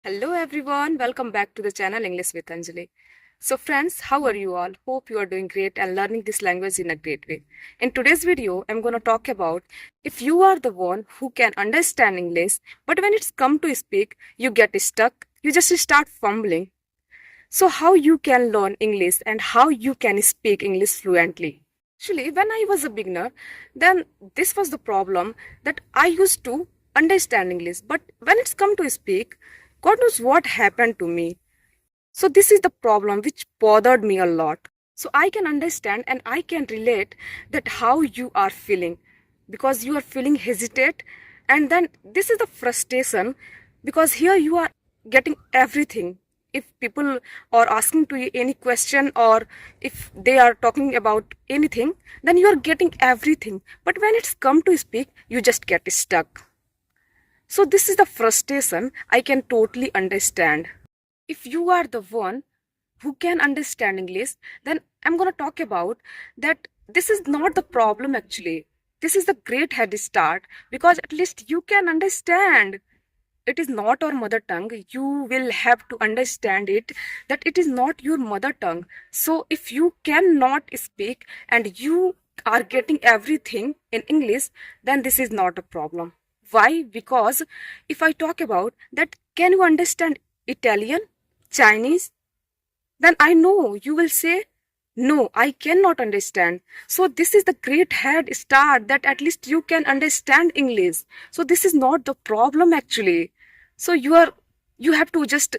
Hello everyone, welcome back to the channel English with Anjali. So friends, how are you all? Hope you are doing great and learning this language in a great way. In today's video, I'm going to talk about if you are the one who can understand English, but when it's come to speak, you get stuck, you just start fumbling. So how you can learn English and how you can speak English fluently. Actually, when I was a beginner, then this was the problem that I used to understand English, but when it's come to speak, God knows what happened to me. So this is the problem which bothered me a lot. So I can understand and I can relate that how you are feeling because you are feeling hesitate, and then this is the frustration because here you are getting everything. If people are asking to you any question or if they are talking about anything, then you are getting everything. But when it's come to speak, you just get stuck. So this is the frustration I can totally understand. If you are the one who can understand English, then I'm going to talk about that this is not the problem actually. This is the great head start because at least you can understand. It is not our mother tongue. You will have to understand it that it is not your mother tongue. So if you cannot speak and you are getting everything in English, then this is not a problem. Why? Because if I talk about that, can you understand Italian, Chinese? Then I know you will say, no, I cannot understand. So this is the great head start that at least you can understand English. So this is not the problem actually. So you have to just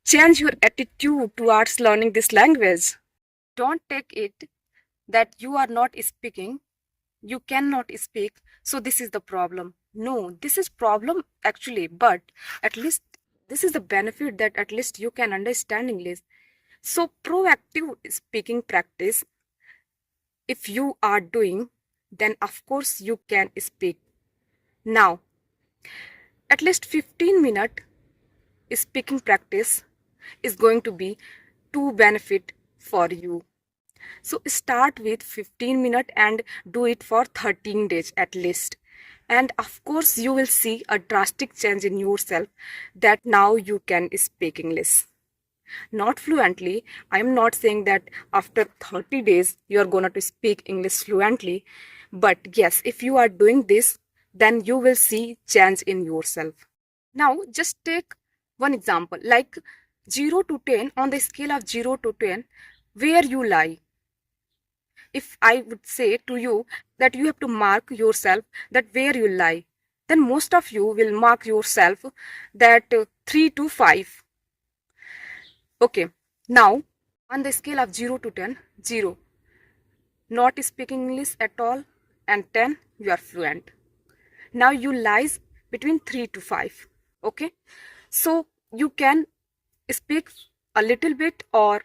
change your attitude towards learning this language. Don't take it that you are not speaking, you cannot speak, so this is the problem. No, this is problem actually, but at least this is the benefit that at least you can understand English. So proactive speaking practice, if you are doing, then of course you can speak. Now, at least 15-minute speaking practice is going to be to benefit for you. So start with 15 minutes and do it for 13 days at least. And of course you will see a drastic change in yourself that now you can speak English. Not fluently. I am not saying that after 30 days you are going to speak English fluently. But yes, if you are doing this, then you will see change in yourself. Now just take one example like 0 to 10, on the scale of 0 to 10, where you lie. If I would say to you that you have to mark yourself that where you lie, then most of you will mark yourself that 3 to 5. Okay, now on the scale of 0 to 10, 0, not speaking English at all, and 10, you are fluent. Now you lies between 3 to 5. Okay, so you can speak a little bit, or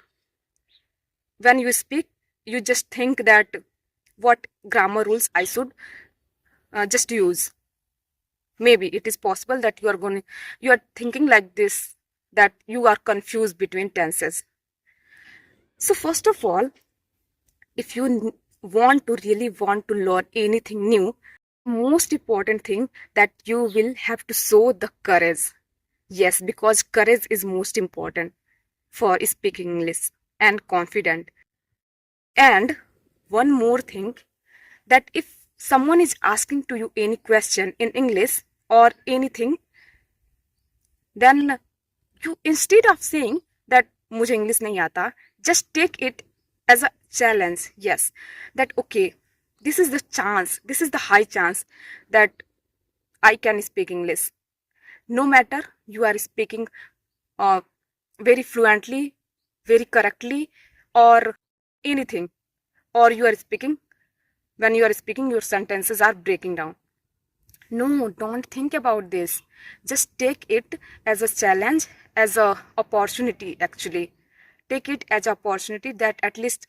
when you speak, you just think that what grammar rules I should just use. Maybe it is possible that you are thinking like this, that you are confused between tenses. So first of all, if you really want to learn anything new, most important thing that you will have to show the courage. Yes, because courage is most important for speaking English and confident. And one more thing, that if someone is asking to you any question in English or anything, then you, instead of saying that मुझे English नहीं आता, just take it as a challenge. Yes, that okay, this is the chance, this is the high chance that I can speak English. No matter you are speaking uh, very fluently, very correctly, or anything, or you are speaking, when you are speaking, your sentences are breaking down. No, don't think about this. Just take it as a challenge, as a opportunity actually. Take it as an opportunity that at least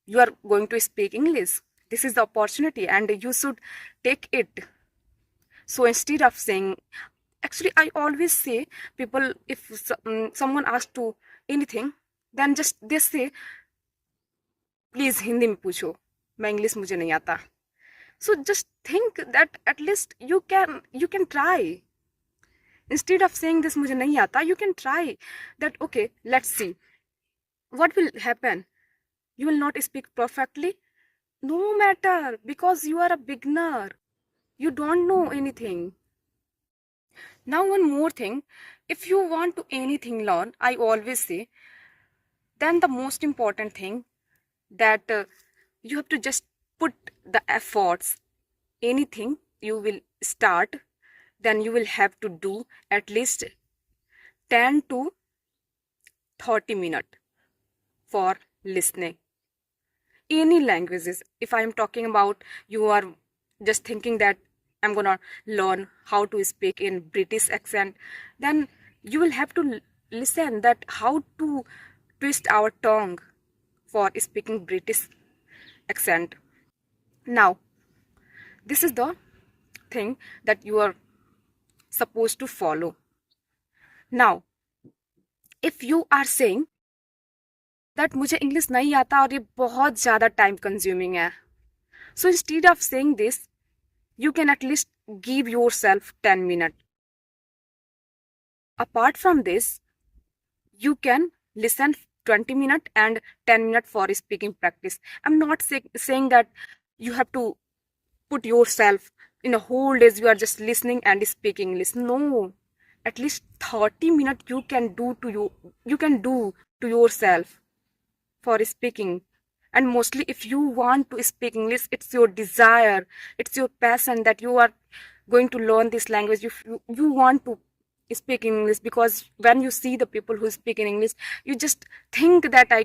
you are going to speak English. This is the opportunity and you should take it. So instead of saying, actually I always say people, if someone asks to anything, then just they say, please Hindi में पूछो, मैं English मुझे नहीं आता. So just think that at least you can try. Instead of saying this मुझे नहीं आता, you can try that. Okay, let's see what will happen. You will not speak perfectly, no matter, because you are a beginner, you don't know anything. Now one more thing, if you want to anything learn, I always say, then the most important thing that you have to just put the efforts. Anything you will start, then you will have to do at least 10 to 30 minutes for listening. Any languages, if I am talking about, you are just thinking that I'm gonna learn how to speak in British accent, then you will have to listen that how to twist our tongue for speaking British accent. Now this is the thing that you are supposed to follow. Now if you are saying that मुझे English नहीं आता और ये बहुत ज़्यादा time consuming है, so instead of saying this, you can at least give yourself 10 minutes. Apart from this, you can listen 20 minutes and 10 minutes for speaking practice. I'm not saying that you have to put yourself in a whole days you are just listening and speaking English. No, at least 30 minutes you can do to yourself for speaking. And mostly if you want to speak English, it's your desire, it's your passion that you are going to learn this language. You want to speak English, because when you see the people who speak in English, you just think that I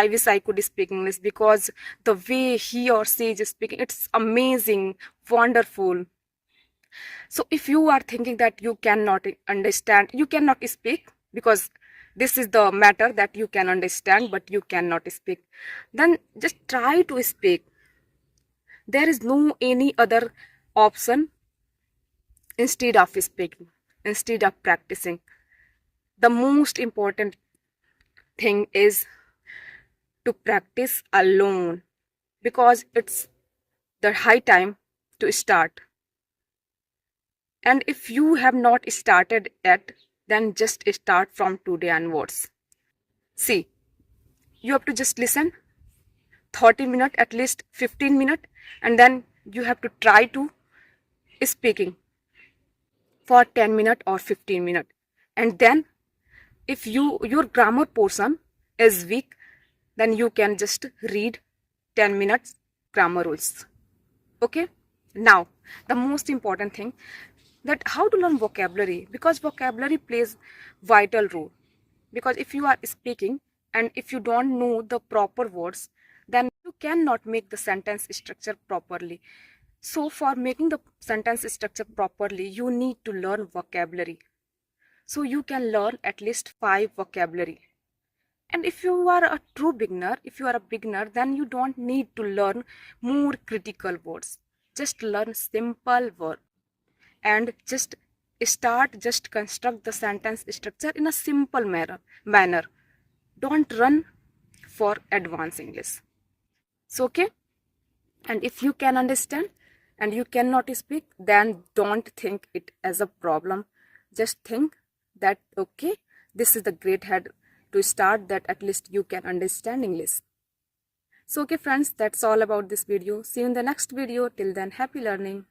wish I could speak English, because the way he or she is speaking, it's amazing, wonderful. So if you are thinking that you cannot understand, you cannot speak, because this is the matter that you can understand but you cannot speak, then just try to speak. There is no any other option instead of speaking, instead of practicing. The most important thing is to practice alone, because it's the high time to start. And if you have not started yet, then just start from today onwards. See, you have to just listen 30 minutes, at least 15 minutes, and then you have to try to speaking for 10 minutes or 15 minutes. And then if your grammar portion is weak, then you can just read 10 minutes grammar rules. Okay, now the most important thing, that how to learn vocabulary, because vocabulary plays vital role. Because if you are speaking and if you don't know the proper words, then you cannot make the sentence structure properly. So for making the sentence structure properly, you need to learn vocabulary. So you can learn at least 5 vocabulary. And if you are a true beginner, then you don't need to learn more critical words. Just learn simple words and just construct the sentence structure in a simple manner. Don't run for advanced English. So okay, and if you can understand and you cannot speak, then don't think it as a problem. Just think that okay, this is the great head to start, that at least you can understand English. So okay friends, that's all about this video. See you in the next video. Till then, happy learning.